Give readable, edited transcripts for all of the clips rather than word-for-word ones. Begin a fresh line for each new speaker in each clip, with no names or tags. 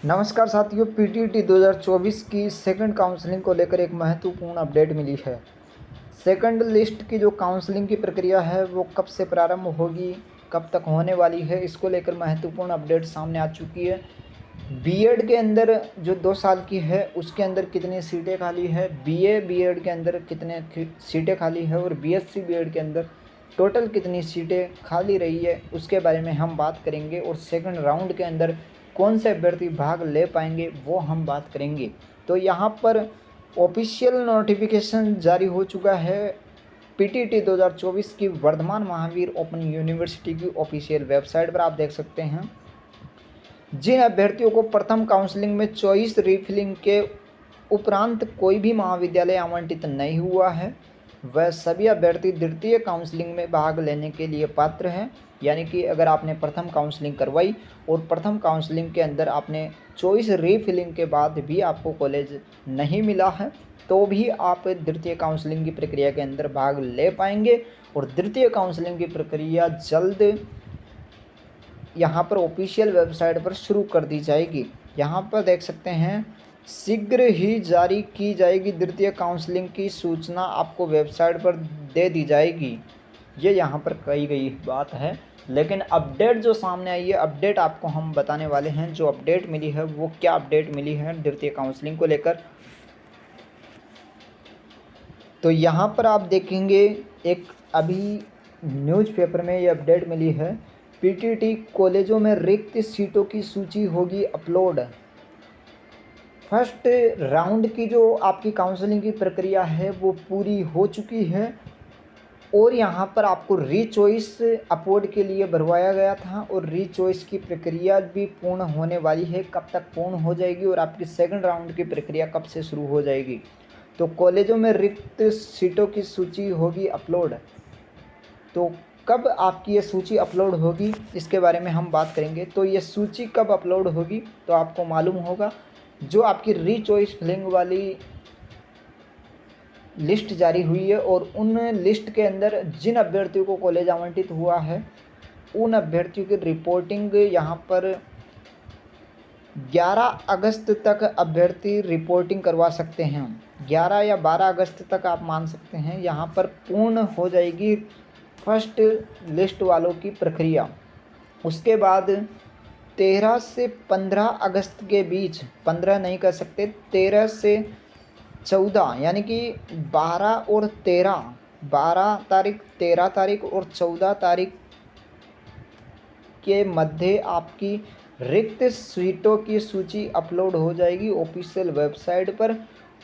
नमस्कार साथियों, पीटीटी 2024 की सेकंड काउंसलिंग को लेकर एक महत्वपूर्ण अपडेट मिली है। सेकंड लिस्ट की जो काउंसलिंग की प्रक्रिया है वो कब से प्रारंभ होगी, कब तक होने वाली है, इसको लेकर महत्वपूर्ण अपडेट सामने आ चुकी है। बीएड के अंदर जो 2 साल की है उसके अंदर कितनी सीटें खाली है, बीए बीएड के अंदर कितने सीटें खाली है और बीएससी बीएड के अंदर टोटल कितनी सीटें खाली रही है, उसके बारे में हम बात करेंगे। और सेकंड राउंड के अंदर कौन से अभ्यर्थी भाग ले पाएंगे वो हम बात करेंगे। तो यहाँ पर ऑफिशियल नोटिफिकेशन जारी हो चुका है। पीटीटी 2024 की वर्धमान महावीर ओपन यूनिवर्सिटी की ऑफिशियल वेबसाइट पर आप देख सकते हैं। जिन अभ्यर्थियों को प्रथम काउंसलिंग में चॉइस रीफिलिंग के उपरांत कोई भी महाविद्यालय आवंटित नहीं हुआ है, वह सभी अभ्यर्थी द्वितीय काउंसलिंग में भाग लेने के लिए पात्र हैं। यानी कि अगर आपने प्रथम काउंसलिंग करवाई और प्रथम काउंसलिंग के अंदर आपने चॉइस रीफिलिंग के बाद भी आपको कॉलेज नहीं मिला है, तो भी आप द्वितीय काउंसलिंग की प्रक्रिया के अंदर भाग ले पाएंगे। और द्वितीय काउंसलिंग की प्रक्रिया जल्द यहाँ पर ऑफिशियल वेबसाइट पर शुरू कर दी जाएगी। यहाँ पर देख सकते हैं, शीघ्र ही जारी की जाएगी द्वितीय काउंसलिंग की सूचना, आपको वेबसाइट पर दे दी जाएगी। ये यहाँ पर कही गई बात है। लेकिन अपडेट जो सामने आई है, अपडेट आपको हम बताने वाले हैं। जो अपडेट मिली है वो क्या अपडेट मिली है द्वितीय काउंसलिंग को लेकर, तो यहाँ पर आप देखेंगे एक अभी न्यूज़पेपर में ये अपडेट मिली है। पीटीटी कॉलेजों में रिक्त सीटों की सूची होगी अपलोड। फर्स्ट राउंड की जो आपकी काउंसलिंग की प्रक्रिया है वो पूरी हो चुकी है और यहाँ पर आपको रीचॉइस अपलोड के लिए भरवाया गया था और रीचॉइस की प्रक्रिया भी पूर्ण होने वाली है। कब तक पूर्ण हो जाएगी और आपकी सेकंड राउंड की प्रक्रिया कब से शुरू हो जाएगी, तो कॉलेजों में रिक्त सीटों की सूची होगी अपलोड। तो कब आपकी ये सूची अपलोड होगी इसके बारे में हम बात करेंगे। तो ये सूची कब अपलोड होगी तो आपको मालूम होगा, जो आपकी रीचॉइस फिलिंग वाली लिस्ट जारी हुई है और उन लिस्ट के अंदर जिन अभ्यर्थियों को कॉलेज आवंटित हुआ है उन अभ्यर्थियों की रिपोर्टिंग यहाँ पर 11 अगस्त तक अभ्यर्थी रिपोर्टिंग करवा सकते हैं। 11 या 12 अगस्त तक आप मान सकते हैं यहाँ पर पूर्ण हो जाएगी फर्स्ट लिस्ट वालों की प्रक्रिया। उसके बाद 13 से 15 अगस्त के बीच, 15 नहीं कर सकते, 13 से 14 यानी कि 12 और 13, 12 तारीख, 13 तारीख और 14 तारीख के मध्य आपकी रिक्त सीटों की सूची अपलोड हो जाएगी ऑफिशियल वेबसाइट पर।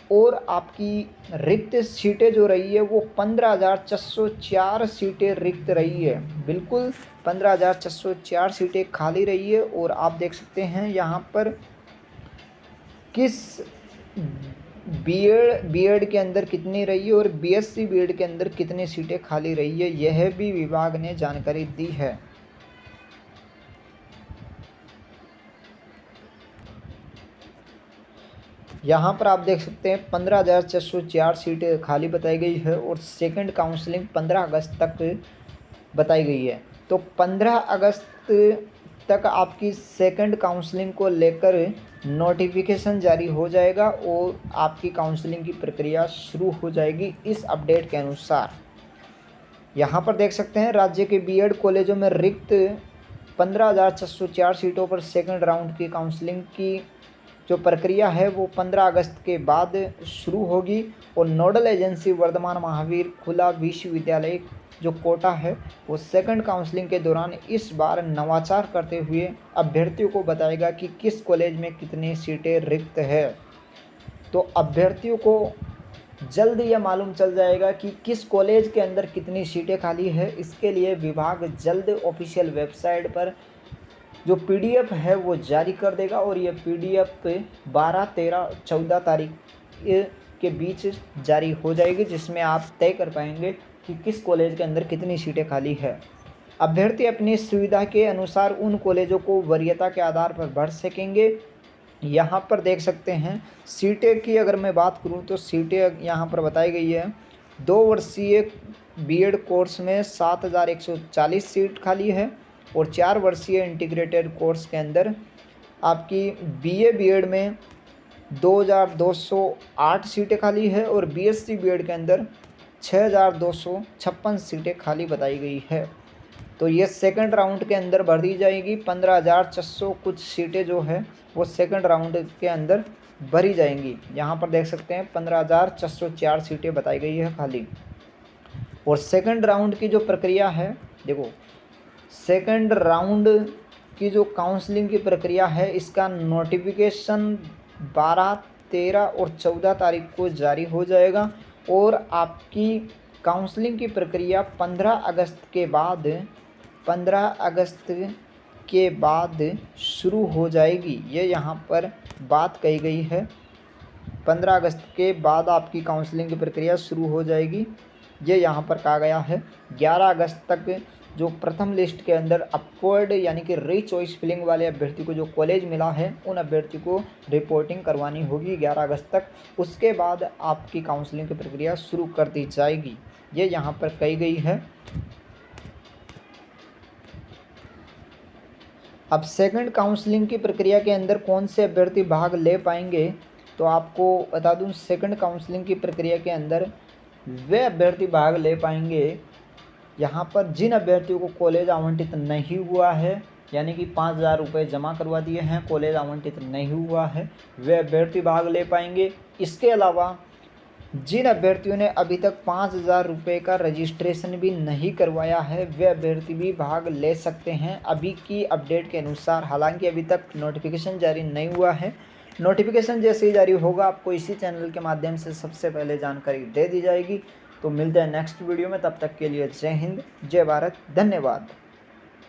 और आपकी रिक्त सीटें जो रही है वो 15,604 सीटें रिक्त रही है। बिल्कुल 15,604 सीटें खाली रही है। और आप देख सकते हैं यहाँ पर किस बीएड के अंदर कितनी रही है और बीएससी बीएड के अंदर कितनी सीटें खाली रही है, यह भी विभाग ने जानकारी दी है। यहाँ पर आप देख सकते हैं 15,604 सीटें खाली बताई गई है और सेकंड काउंसलिंग 15 अगस्त तक बताई गई है। तो 15 अगस्त तक आपकी सेकंड काउंसलिंग को लेकर नोटिफिकेशन जारी हो जाएगा और आपकी काउंसलिंग की प्रक्रिया शुरू हो जाएगी इस अपडेट के अनुसार। यहाँ पर देख सकते हैं, राज्य के बीएड कॉलेजों में रिक्त 15,604 सीटों पर सेकंड राउंड की काउंसलिंग की जो प्रक्रिया है वो 15 अगस्त के बाद शुरू होगी। और नोडल एजेंसी वर्धमान महावीर खुला विश्वविद्यालय जो कोटा है वो सेकंड काउंसलिंग के दौरान इस बार नवाचार करते हुए अभ्यर्थियों को बताएगा कि किस कॉलेज में कितनी सीटें रिक्त है। तो अभ्यर्थियों को जल्द यह मालूम चल जाएगा कि किस कॉलेज के अंदर कितनी सीटें खाली है। इसके लिए विभाग जल्द ऑफिशियल वेबसाइट पर जो पीडीएफ है वो जारी कर देगा और ये पीडीएफ 12, 13, 14 तारीख के बीच जारी हो जाएगी, जिसमें आप तय कर पाएंगे कि किस कॉलेज के अंदर कितनी सीटें खाली है। अभ्यर्थी अपनी सुविधा के अनुसार उन कॉलेजों को वरीयता के आधार पर भर सकेंगे। यहाँ पर देख सकते हैं सीटें की अगर मैं बात करूँ तो सीटें यहाँ पर बताई गई है। 2 वर्षीय बीएड कोर्स में 7,140 सीट खाली है और 4 वर्षीय इंटीग्रेटेड कोर्स के अंदर आपकी बीए बीएड में 2208 सीटें खाली है और बीएससी बीएड के अंदर 6256 सीटें खाली बताई गई है। तो ये सेकंड राउंड के अंदर भर दी जाएगी। 15,600 कुछ सीटें जो है वो सेकंड राउंड के अंदर भरी जाएंगी। यहाँ पर देख सकते हैं 15,604 सीटें बताई गई है खाली। और सेकंड राउंड की जो प्रक्रिया है, देखो सेकंड राउंड की जो काउंसलिंग की प्रक्रिया है, इसका नोटिफिकेशन 12, 13 और 14 तारीख को जारी हो जाएगा और आपकी काउंसलिंग की प्रक्रिया 15 अगस्त के बाद शुरू हो जाएगी। ये यहाँ पर बात कही गई है, 15 अगस्त के बाद आपकी काउंसलिंग की प्रक्रिया शुरू हो जाएगी। ये यहाँ पर कहा गया है। 11 अगस्त तक जो प्रथम लिस्ट के अंदर अपवर्ड यानी कि री चॉइस फिलिंग वाले अभ्यर्थी को जो कॉलेज मिला है, उन अभ्यर्थी को रिपोर्टिंग करवानी होगी 11 अगस्त तक। उसके बाद आपकी काउंसलिंग की प्रक्रिया शुरू कर दी जाएगी। ये यहाँ पर कही गई है। अब सेकंड काउंसलिंग की प्रक्रिया के अंदर कौन से अभ्यर्थी भाग ले पाएंगे, तो आपको बता दूं सेकंड काउंसलिंग की प्रक्रिया के अंदर वे अभ्यर्थी भाग ले पाएंगे यहाँ पर जिन अभ्यर्थियों को कॉलेज आवंटित नहीं हुआ है, यानी कि 5,000 रुपये जमा करवा दिए हैं, कॉलेज आवंटित नहीं हुआ है, वे अभ्यर्थी भाग ले पाएंगे। इसके अलावा जिन अभ्यर्थियों ने अभी तक 5,000 रुपये का रजिस्ट्रेशन भी नहीं करवाया है, वे अभ्यर्थी भी भाग ले सकते हैं अभी की अपडेट के अनुसार। हालांकि अभी तक नोटिफिकेशन जारी नहीं हुआ है। नोटिफिकेशन जैसे ही जारी होगा आपको इसी चैनल के माध्यम से सबसे पहले जानकारी दे दी जाएगी। तो मिलते हैं नेक्स्ट वीडियो में, तब तक के लिए जय हिंद, जय भारत, धन्यवाद।